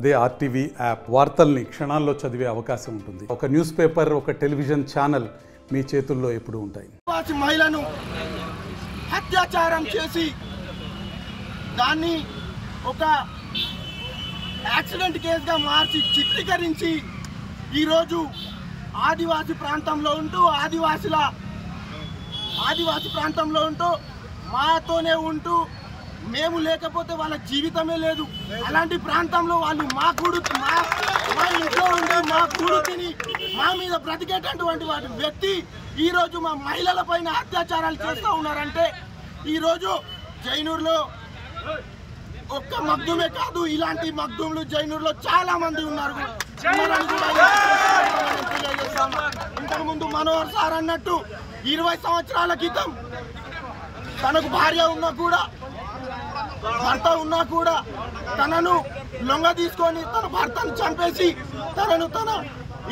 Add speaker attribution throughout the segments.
Speaker 1: అదే RTV app వార్తల్ని క్షణాల్లో చదివే అవకాశం ఉంటుంది. ఒక న్యూస్ పేపర్, ఒక టెలివిజన్ ఛానల్ మీ చేతుల్లో ఎప్పుడూ ఉంటాయి.
Speaker 2: మహిళను అత్యాచారం చేసి దాన్ని ఒక యాక్సిడెంట్ కేసుగా మార్చి చిత్రీకరించి ఈరోజు ఆదివాసీ ప్రాంతంలో ఉంటూ మాతోనే ఉంటూ మేము లేకపోతే వాళ్ళ జీవితమే లేదు. అలాంటి ప్రాంతంలో వాళ్ళు మా ఇంట్లో ఉండి మా కూడుకుని మా మీద బ్రతికేటటువంటి వాటి వ్యక్తి ఈరోజు మా మహిళల పైన అత్యాచారాలు చేస్తూ ఉన్నారంటే ఈరోజు జైనూరులో ఒక్క మగ్దుమే కాదు, ఇలాంటి మగ్దుములు జైనూరులో చాలా మంది ఉన్నారు. ఇంతకుముందు మనోహర్ సార్ అన్నట్టు 20 సంవత్సరాల క్రితం తనకు భార్య ఉన్నా కూడా, భర్త ఉన్నా కూడా తనను లొంగ తీసుకొని తన భర్తను చంపేసి తనను తన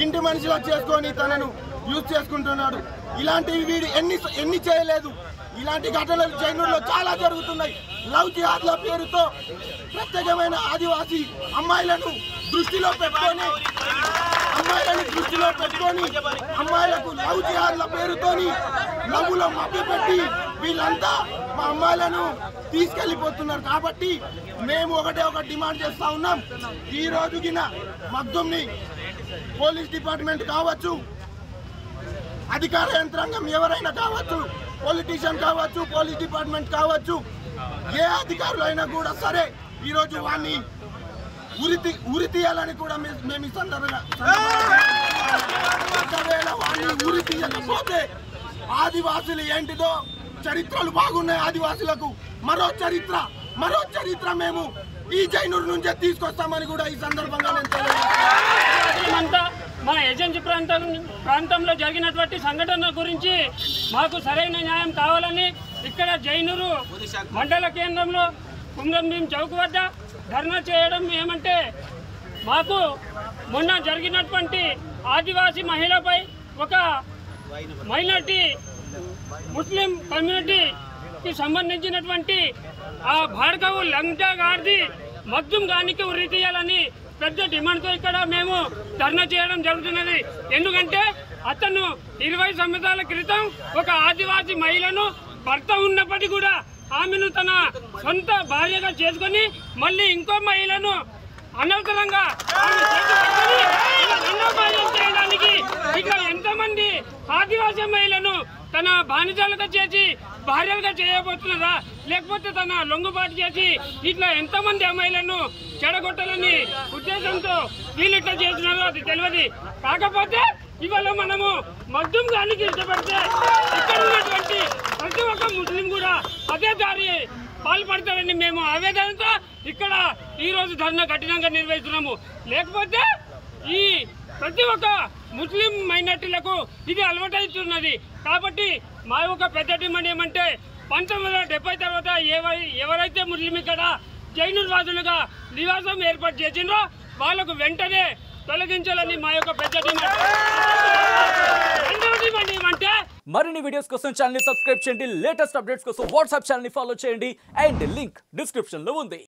Speaker 2: ఇంటి మనిషిలో చేసుకొని తనను యూజ్ చేసుకుంటున్నాడు. ఇలాంటివి వీడు ఎన్ని చేయలేదు. ఇలాంటి ఘటనలు జైనూరులో చాలా జరుగుతున్నాయి. లవ్ జిహాద్ల పేరుతో ప్రత్యేకమైన ఆదివాసీ అమ్మాయిలను దృష్టిలో పెట్టుకొని అమ్మాయిలకు లవ్ జిహాద్ల పేరుతోని లవ్లో మభ్యపెట్టి వీళ్ళంతా మా అమ్మాయిలను తీసుకెళ్లిపోతున్నారు. కాబట్టి మేము ఒకటి డిమాండ్ చేస్తా ఉన్నాం. ఈ రోజుకిన మగ్దుంని పోలీస్ డిపార్ట్మెంట్ కావచ్చు, అధికార యంత్రాంగం ఎవరైనా కావచ్చు, పొలిటీషియన్ కావచ్చు, పోలీస్ డిపార్ట్మెంట్ కావచ్చు, ఏ అధికారులు అయినా కూడా సరే ఈరోజు వాడిని ఉరి తీయాలని కూడా మేము ఈ సందర్భంగా ఒకవేళ వాడిని ఉరి తీయకపోతే ఆదివాసులు ఏంటిదో చరిత్రలు బాగున్నాయి. ఆదివాసులకు మరో చరిత్ర మేము ఈ జైనూరు నుంచే తీసుకొస్తామని కూడా ఈ సందర్భంగా నేను తెలియజేస్తాను.
Speaker 3: మా ఏజెన్సీ ప్రాంతంలో జరిగినటువంటి సంఘటన గురించి మాకు సరైన న్యాయం కావాలని ఇక్కడ జైనూరు మండల కేంద్రంలో కుంగంభీం చౌక్ వద్ద ధర్నా చేయడం ఏమంటే, మాకు మొన్న జరిగినటువంటి ఆదివాసీ మహిళపై ఒక మైనార్టీ ముస్లిం కమ్యూనిటీకి సంబంధించినటువంటి ఆ భార్గవ్ లంజా గారిది మగ్దుం గానికి ఉరి తీయాలని పెద్ద డిమాండ్తో ఇక్కడ మేము ధర్నా చేయడం జరుగుతున్నది. ఎందుకంటే అతను 20 సంవత్సరాల క్రితం ఒక ఆదివాసీ మహిళను భర్త ఉన్నప్పటికీ కూడా ఆమెను తన సొంత భార్యగా చేసుకొని మళ్ళీ ఇంకో మహిళను అనవసరంగా చేయడానికి ఇక్కడ ఎంతమంది ఆదివాసీ మహిళను తన బానిసలుగా చేసి భార్యలుగా చేయబోతున్నారా, లేకపోతే తన లొంగుబాటు చేసి ఇట్లా ఎంతమంది అమ్మాయిలను చెడగొట్టాలని ఉద్దేశంతో వీళ్ళు ఇట్లా చేస్తున్నారో అది తెలియదు. కాకపోతే ఇవాళ మనము మగ్దుం గానికి ఇష్టపడితే ఇక్కడ ఉన్నటువంటి ప్రతి ఒక్క ముస్లిం కూడా అదే దారి పాల్పడతారని మేము ఆవేదనతో ఇక్కడ ఈరోజు ధర్నా కఠినంగా నిర్వహిస్తున్నాము. లేకపోతే ఈ ప్రతి ఒక్క ముస్లిం మైనార్టీలకు ఇది అలవాటవుతున్నది. కాబట్టి మా యొక్క పెద్ద డిమాండ్ ఏమంటే 1970 తర్వాత ఎవరైతే ముస్లిం ఇక్కడ జైనూర్ వాదులుగా నివాసం ఏర్పాటు చేసిండ్రో వాళ్ళకు వెంటనే తొలగించాలని మా యొక్క పెద్ద డిమాండ్. ఏమంటే
Speaker 4: మరిన్ని వీడియోస్ కోసం ఛానల్ ని సబ్స్క్రైబ్ చేయండి. లేటెస్ట్ అప్డేట్స్ కోసం వాట్సాప్ ఛానల్ ని ఫాలో చేయండి. అండ్ లింక్ డిస్క్రిప్షన్ లో ఉంది.